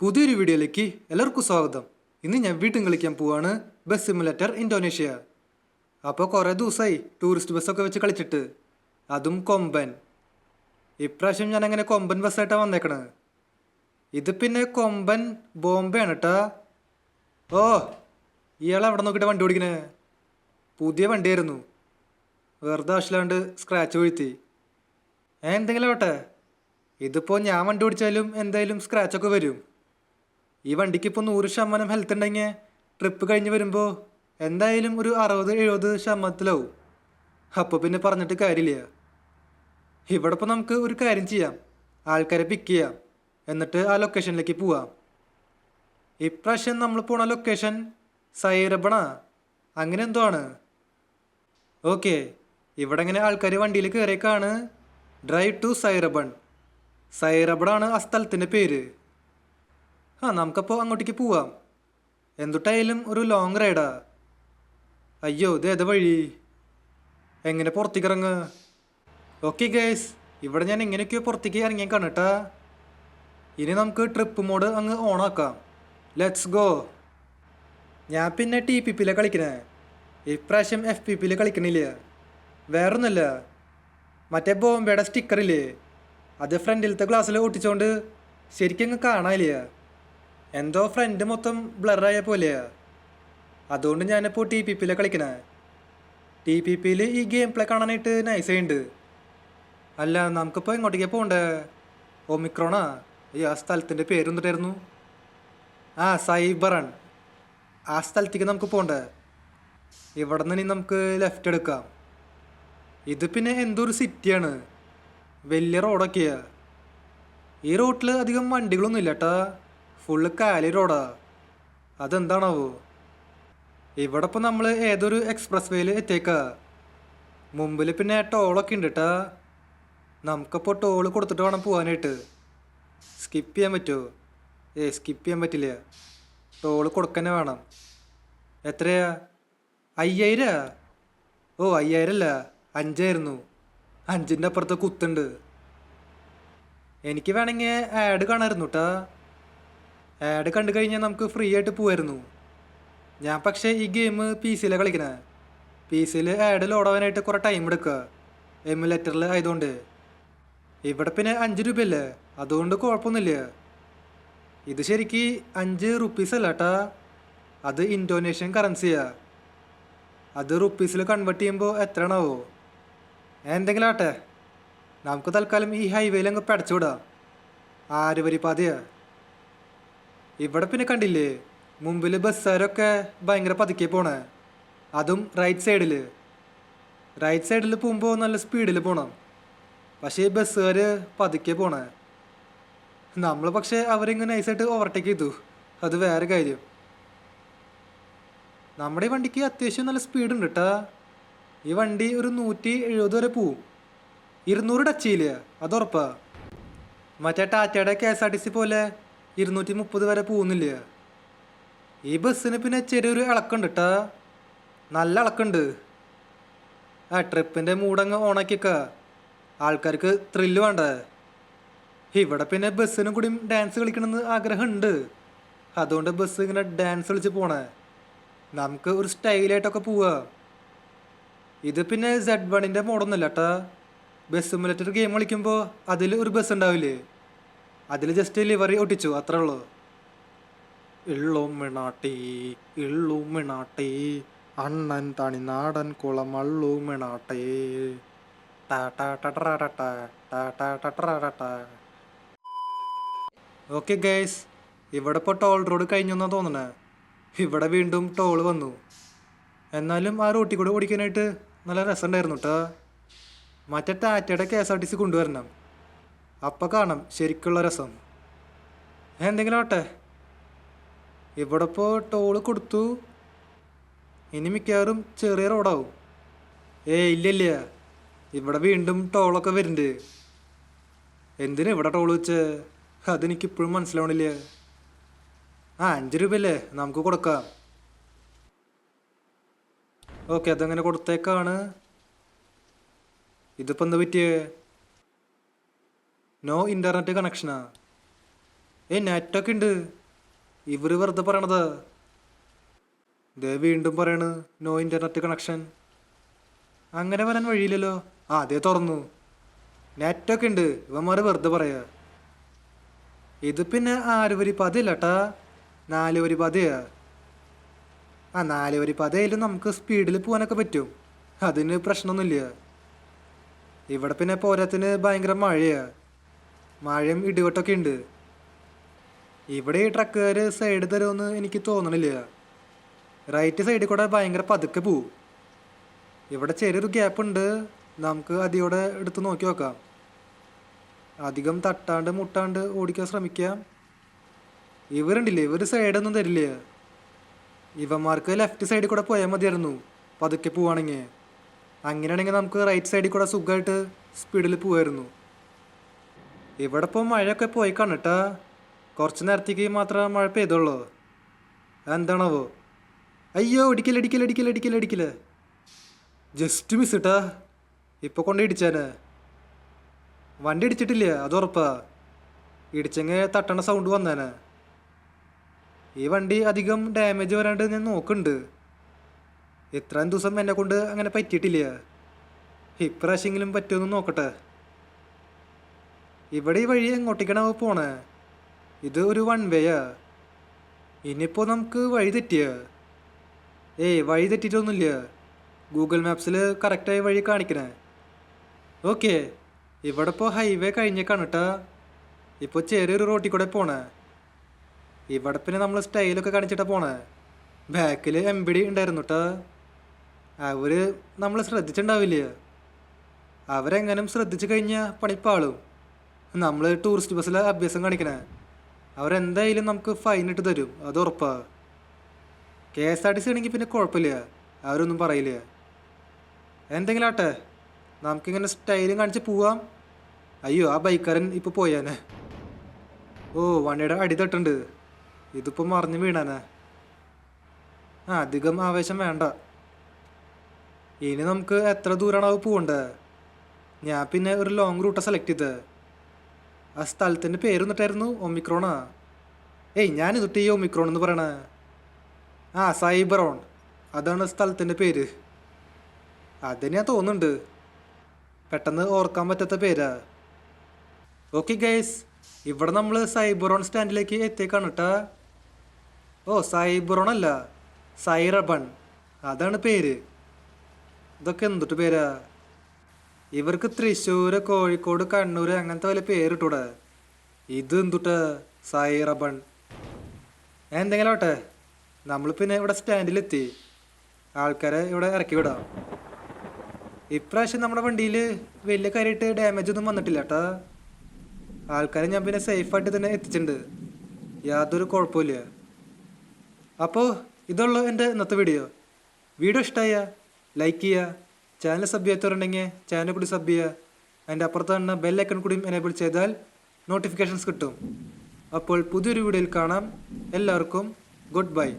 പുതിയൊരു വീഡിയോയിലേക്ക് എല്ലാവർക്കും സ്വാഗതം. ഇന്ന് ഞാൻ വീട്ടിൽ കളിക്കാൻ പോവാണ് ബസ് സിമുലേറ്റർ ഇന്തോനേഷ്യ. അപ്പോൾ കുറേ ദിവസമായി ടൂറിസ്റ്റ് ബസ്സൊക്കെ വെച്ച് കളിച്ചിട്ട്, അതും കൊമ്പൻ. ഇപ്രാവശ്യം ഞാൻ അങ്ങനെ കൊമ്പൻ ബസ്സായിട്ടാണ് വന്നേക്കണത്. ഇത് പിന്നെ കൊമ്പൻ ബോംബെയാണ് കേട്ടാ. ഓ, ഇയാൾ അവിടെ നോക്കിയിട്ട് വണ്ടി ഓടിക്കണേ. പുതിയ വണ്ടിയായിരുന്നു, വെറുതെ ആവശ്യമില്ലാണ്ട് സ്ക്രാച്ച് വീഴ്ത്തി. എന്തെങ്കിലും ആവട്ടെ, ഇതിപ്പോൾ ഞാൻ വണ്ടി ഓടിച്ചാലും എന്തായാലും സ്ക്രാച്ചൊക്കെ വരും. ഈ വണ്ടിക്ക് ഇപ്പോൾ 100% ഹെൽത്ത് ഉണ്ടെങ്കിൽ ട്രിപ്പ് കഴിഞ്ഞ് വരുമ്പോൾ എന്തായാലും ഒരു 60-70% അപ്പോൾ പിന്നെ പറഞ്ഞിട്ട് കാര്യമില്ല. ഇവിടെ ഇപ്പോൾ നമുക്ക് ഒരു കാര്യം ചെയ്യാം, ആൾക്കാരെ പിക്ക് ചെയ്യാം, എന്നിട്ട് ആ ലൊക്കേഷനിലേക്ക് പോവാം. ഇപ്രാവശ്യം നമ്മൾ പോണ ലൊക്കേഷൻ സൈറബണ അങ്ങനെ എന്തോ ആണ്. ഓക്കെ, ഇവിടെ ഇങ്ങനെ ആൾക്കാർ വണ്ടിയിൽ കയറിയേക്കാണ്. Drive to സൈറബൺ. സൈറബണാണ് ആ സ്ഥലത്തിൻ്റെ പേര്. നമുക്കപ്പോൾ അങ്ങോട്ടേക്ക് പോവാം. എന്തുട്ടായാലും ഒരു ലോങ് റൈഡാ. അയ്യോ, ഇത് ഏതാ വഴി? എങ്ങനെ പുറത്തേക്ക് ഇറങ്ങുക? ഓക്കെ ഗൈസ്, ഇവിടെ ഞാൻ എങ്ങനെയൊക്കെയോ പുറത്തേക്ക് ഇറങ്ങിയേക്കാണ് കേട്ടാ. ഇനി നമുക്ക് ട്രിപ്പ് മോഡ് അങ്ങ് ഓണാക്കാം. Let's go. ഞാൻ പിന്നെ TPP കളിക്കണേ, ഇപ്രാവശ്യം FPP കളിക്കണില്ല. വേറൊന്നുമില്ല, മറ്റേ ബോംബെയുടെ സ്റ്റിക്കറില്ലേ, അത് ഫ്രണ്ടിലത്തെ ഗ്ലാസ്സിൽ ഒട്ടിച്ചോണ്ട് ശരിക്കും അങ്ങ് കാണാനില്ല. എന്തോ ഫ്രണ്ട് മൊത്തം ബ്ലറായ പോലെയാ. അതുകൊണ്ട് ഞാനിപ്പോൾ TPP കളിക്കണേ. TPP ഈ ഗെയിം പ്ലേ കാണാനായിട്ട് നൈസായിട്ടുണ്ട്. അല്ല, നമുക്കിപ്പോൾ എങ്ങോട്ടേക്കാണ് പോകണ്ടേ? ഒമിക്രോണാ? ആ സ്ഥലത്തിൻ്റെ പേരെന്തിട്ടായിരുന്നു? സൈബറൺ. ആ സ്ഥലത്തേക്ക് നമുക്ക് പോകണ്ടേ. ഇവിടെ നിന്ന് ഇനി നമുക്ക് ലെഫ്റ്റ് എടുക്കാം. ഇത് പിന്നെ എന്തോ ഒരു സിറ്റിയാണ്, വലിയ റോഡൊക്കെയാ. ഈ റോട്ടിൽ അധികം വണ്ടികളൊന്നും ഇല്ല കേട്ടാ, ഫുള്ള് കാലി റോഡാ. അതെന്താണാവോ? ഇവിടെ ഇപ്പോൾ നമ്മൾ ഏതൊരു എക്സ്പ്രസ് വേയിൽ എത്തിയേക്കാ. മുമ്പിൽ പിന്നെ ടോളൊക്കെ ഉണ്ട് കേട്ടാ. നമുക്കപ്പോൾ ടോള് കൊടുത്തിട്ട് വേണം പോകാനായിട്ട്. സ്കിപ്പ് ചെയ്യാൻ പറ്റുമോ? സ്കിപ്പ് ചെയ്യാൻ പറ്റില്ല, ടോള് കൊടുക്കന്നെ വേണം. എത്രയാ? 5000? ഓ, 5000 അല്ല, 5 5ൻ്റെ അപ്പുറത്ത് കുത്തുണ്ട്. എനിക്ക് വേണമെങ്കിൽ ആഡ് കാണാമായിരുന്നു കേട്ടാ. ആഡ് കണ്ടു കഴിഞ്ഞാൽ നമുക്ക് ഫ്രീ ആയിട്ട് പോവായിരുന്നു. ഞാൻ പക്ഷേ ഈ ഗെയിം PC കളിക്കണേ. PC ആഡ് ലോഡാവാനായിട്ട് കുറേ ടൈം എടുക്കുക, എമുലേറ്ററിൽ ആയതുകൊണ്ട്. ഇവിടെ പിന്നെ 5 രൂപയല്ലേ, അതുകൊണ്ട് കുഴപ്പമൊന്നുമില്ല. ഇത് ശരിക്ക് 5 റുപ്പീസ് അല്ല കേട്ടാ, അത് ഇന്തോനേഷ്യൻ കറൻസിയാ. അത് റുപ്പീസിൽ കൺവേർട്ട് ചെയ്യുമ്പോൾ എത്രയാണാവോ? എന്തെങ്കിലും ആട്ടെ, നമുക്ക് തൽക്കാലം ഈ ഹൈവേയിൽ അങ്ങ് പടച്ചുവിടാം. 6 വരി പാതയാ. ഇവിടെ പിന്നെ കണ്ടില്ലേ, മുമ്പിൽ ബസ്സുകാരൊക്കെ ഭയങ്കര പതുക്കെ പോണേ. അതും റൈറ്റ് സൈഡിൽ പോകുമ്പോൾ നല്ല സ്പീഡിൽ പോകണം. പക്ഷേ ഈ ബസ്സുകാർ പതുക്കെ പോണേ. നമ്മൾ പക്ഷേ അവരിങ്ങനെ നൈസായിട്ട് ഓവർടേക്ക് ചെയ്തു, അത് വേറെ കാര്യം. നമ്മുടെ ഈ വണ്ടിക്ക് അത്യാവശ്യം നല്ല സ്പീഡുണ്ട് കേട്ടാ. ഈ വണ്ടി ഒരു 170 വരെ പോവും. 200 ടച്ച് ചെയ്യില്ല, അത് ഉറപ്പാ. മറ്റേ ടാറ്റയുടെ KSRTC പോലെ 230 വരെ പോകുന്നില്ല. ഈ ബസ്സിന് പിന്നെ ചെറിയൊരു ഇളക്കുണ്ട് കേട്ടാ, നല്ല ഇളക്കുണ്ട്. ട്രിപ്പിൻ്റെ മൂടങ്ങ് ഓണാക്കിയേക്ക, ആൾക്കാർക്ക് ത്രില്ല് വേണ്ടേ. ഇവിടെ പിന്നെ ബസ്സിനും കൂടി ഡാൻസ് കളിക്കണമെന്ന് ആഗ്രഹമുണ്ട്, അതുകൊണ്ട് ബസ് ഇങ്ങനെ ഡാൻസ് കളിച്ച് പോണേ. നമുക്ക് ഒരു സ്റ്റൈലായിട്ടൊക്കെ പോവാ. ഇത് പിന്നെ Z1ൻ്റെ മോഡൊന്നുമല്ല കേട്ടാ. ബസ് സിമുലേറ്റർ ഗെയിം കളിക്കുമ്പോൾ അതിൽ ഒരു ബസ് ഉണ്ടാവില്ലേ, അതിൽ ജസ്റ്റ് ലിവറി ഒട്ടിച്ചു, അത്രേ ഉള്ളൂ. ഇള്ളുമിണാട്ടി അണ്ണൻ തണിനാടൻ കുളം അള്ളുമിണാട്ടേ. ഓക്കെ ഗൈസ്, ഇവിടെ ഇപ്പോൾ ടോൾ റോഡ് കഴിഞ്ഞെന്നാണ് തോന്നണേ. ഇവിടെ വീണ്ടും ടോൾ വന്നു. എന്നാലും ആ റോട്ടിൽ കൂടെ ഓടിക്കാനായിട്ട് നല്ല രസമുണ്ടായിരുന്നു കേട്ടോ. മറ്റേ ടാറ്റയുടെ KSRTC കൊണ്ടുവരണം, അപ്പം കാണാം ശരിക്കുള്ള രസം. എന്തെങ്കിലും ആട്ടെ, ഇവിടെ ഇപ്പോൾ ടോള് കൊടുത്തു. ഇനി മിക്കവാറും ചെറിയ റോഡാവും. ഇല്ല, ഇവിടെ വീണ്ടും ടോളൊക്കെ വരുന്നുണ്ട്. എന്തിനാ ഇവിടെ ടോൾ വെച്ച്? അതെനിക്കിപ്പോഴും മനസ്സിലാവണില്ല. 5 രൂപയല്ലേ, നമുക്ക് കൊടുക്കാം. ഓക്കെ, അതങ്ങനെ കൊടുത്തേക്കാണ്. ഇതിപ്പോൾ എന്താ പറ്റിയേ? No internet കണക്ഷനാ. നെറ്റൊക്കെ ഉണ്ട്. ഇവർ വെറുതെ പറയണത്. ദേ വീണ്ടും പറയണ് നോ ഇൻ്റർനെറ്റ് കണക്ഷൻ. അങ്ങനെ വരാൻ വഴിയില്ലല്ലോ. അതേ തുറന്നു. നെറ്റൊക്കെ ഉണ്ട്. ഇവന്മാർ വെറുതെ പറയാ. ഇത് പിന്നെ 6 വരി പാതയല്ല കേട്ടാ, 4 വരി പാതയാ. 4 വരി പാതയായാലും നമുക്ക് സ്പീഡിൽ പോകാനൊക്കെ പറ്റും. അതിന് പ്രശ്നമൊന്നുമില്ല. ഇവിടെ പിന്നെ പോരാത്തിന് ഭയങ്കര മഴയാ. മഴയും ഇടിവെട്ടൊക്കെ ഉണ്ട്. ഇവിടെ ഈ ട്രക്കുകാർ സൈഡ് തരുമെന്ന് എനിക്ക് തോന്നണില്ല. റൈറ്റ് സൈഡിൽ കൂടെ ഭയങ്കര പതുക്കെ പോവും. ഇവിടെ ചെറിയൊരു ഗ്യാപ്പ് ഉണ്ട്. നമുക്ക് അതിയോടെ എടുത്ത് നോക്കി നോക്കാം. അധികം തട്ടാണ്ട് മുട്ടാണ്ട് ഓടിക്കാൻ ശ്രമിക്കാം. ഇവരുണ്ടില്ലേ, ഇവർ സൈഡൊന്നും തരില്ല. ഇവന്മാർക്ക് ലെഫ്റ്റ് സൈഡിൽ കൂടെ പോയാൽ മതിയായിരുന്നു പതുക്കെ പോവുകയാണെങ്കിൽ. അങ്ങനെയാണെങ്കിൽ നമുക്ക് റൈറ്റ് സൈഡിൽ കൂടെ സുഖമായിട്ട് സ്പീഡിൽ പോവായിരുന്നു. ഇവിടെ ഇപ്പോൾ മഴയൊക്കെ പോയി കണ്ടിട്ടാ. കുറച്ച് നേരത്തേക്ക് മാത്രം മഴ പെയ്തുള്ളൂ. എന്താണാവോ? അയ്യോ, ഇടിക്കല്. ജസ്റ്റ് മിസ് ഇട്ടാ. ഇപ്പോൾ കൊണ്ട് ഇടിച്ചാന്. വണ്ടി ഇടിച്ചിട്ടില്ല, അത് ഉറപ്പാ. ഇടിച്ചെങ്കിൽ തട്ടണ സൗണ്ട് വന്നേനെ. ഈ വണ്ടി അധികം ഡാമേജ് വരാണ്ട് ഞാൻ നോക്കുന്നുണ്ട്. ഇത്രയും ദിവസം എന്നെ കൊണ്ട് അങ്ങനെ പറ്റിയിട്ടില്ല. ഇപ്രാവശ്യമെങ്കിലും പറ്റുമെന്ന് നോക്കട്ടെ. ഇവിടെ ഈ വഴി എങ്ങോട്ടേക്കാണ് പോണേ? ഇത് ഒരു 1 വേയാ. ഇനിയിപ്പോൾ നമുക്ക് വഴി തെറ്റിയ? വഴി തെറ്റിയിട്ടൊന്നുമില്ല. ഗൂഗിൾ മാപ്സിൽ കറക്റ്റായി വഴി കാണിക്കണേ. ഓക്കെ, ഇവിടെ ഇപ്പോൾ ഹൈവേ കഴിഞ്ഞേക്കാണ് കേട്ടാ. ഇപ്പോൾ ചെറിയൊരു റോട്ടിൽ കൂടെ പോണേ. ഇവിടെ പിന്നെ നമ്മൾ സ്റ്റൈലൊക്കെ കാണിച്ചിട്ടാണ് പോണേ. ബാക്കിൽ MBD ഉണ്ടായിരുന്നു കേട്ടാ. അവർ നമ്മൾ ശ്രദ്ധിച്ചിട്ടുണ്ടാവില്ല. അവരെങ്ങനും ശ്രദ്ധിച്ചു കഴിഞ്ഞാൽ പണിപ്പാളും. നമ്മൾ ടൂറിസ്റ്റ് ബസ്സിലെ അഭ്യാസം കാണിക്കണേ. അവരെന്തായാലും നമുക്ക് ഫൈൻ ഇട്ട് തരും, അത് ഉറപ്പാ. KSRTC ആണെങ്കിൽ പിന്നെ കുഴപ്പമില്ല, അവരൊന്നും പറയില്ല. എന്തെങ്കിലും ആട്ടെ, നമുക്കിങ്ങനെ സ്റ്റൈലും കാണിച്ച് പോവാം. അയ്യോ, ആ ബൈക്കാരൻ ഇപ്പോൾ പോയാനെ. വണ്ടിയുടെ അടി തട്ടുണ്ട്. ഇതിപ്പോൾ മറിഞ്ഞ് വീണാനെ. അധികം ആവേശം വേണ്ട. ഇനി നമുക്ക് എത്ര ദൂരമാണ് അത് പോകണ്ടേ? ഞാൻ പിന്നെ ഒരു ലോങ് റൂട്ടാണ് സെലക്ട് ചെയ്തത്. ആ സ്ഥലത്തിൻ്റെ പേര് എന്നിട്ടായിരുന്നു ഒമിക്രോണാ. ഞാനിതിട്ട് ഈ ഒമിക്രോൺ എന്ന് പറയണേ. സൈബറോൺ, അതാണ് സ്ഥലത്തിൻ്റെ പേര്. അതിന് തോന്നുന്നുണ്ട്, പെട്ടെന്ന് ഓർക്കാൻ പറ്റാത്ത പേരാ. ഓക്കെ ഗൈസ്, ഇവിടെ നമ്മൾ സൈബറോൺ സ്റ്റാൻഡിലേക്ക് എത്തിയേക്കാണ് കേട്ടാ. സൈബറോൺ അല്ല, സൈറബൺ, അതാണ് പേര്. ഇതൊക്കെ എന്തിട്ട് പേരാ? ഇവർക്ക് തൃശ്ശൂർ, കോഴിക്കോട്, കണ്ണൂർ അങ്ങനത്തെ വല്ല പേരിട്ടൂടെ. ഇത് എന്തുട്ടാ സൈറബൺ? എന്തെങ്കിലും ആട്ടെ, നമ്മൾ പിന്നെ ഇവിടെ സ്റ്റാൻഡിലെത്തി. ആൾക്കാരെ ഇവിടെ ഇറക്കി വിടാം. ഇപ്രാവശ്യം നമ്മുടെ വണ്ടിയിൽ വലിയ കാര്യമായിട്ട് ഡാമേജ് ഒന്നും വന്നിട്ടില്ല കേട്ടാ. ആൾക്കാരെ ഞാൻ പിന്നെ സേഫായിട്ട് തന്നെ എത്തിച്ചിട്ടുണ്ട്. യാതൊരു കുഴപ്പമില്ല. അപ്പോൾ ഇതുള്ളൂ എൻ്റെ ഇന്നത്തെ വീഡിയോ. ഇഷ്ടമായ ലൈക്ക് ചെയ്യുക. ചാനൽ സബ് ചെയ്യാത്തവരുണ്ടെങ്കിൽ ചാനൽ കൂടി സബ് ചെയ്യുക. അതിൻ്റെ അപ്പുറത്ത് തന്നെ ബെല്ലൈക്കൺ കൂടിയും എനേബിൾ ചെയ്താൽ നോട്ടിഫിക്കേഷൻസ് കിട്ടും. അപ്പോൾ പുതിയൊരു വീഡിയോയിൽ കാണാം. എല്ലാവർക്കും ഗുഡ് ബൈ.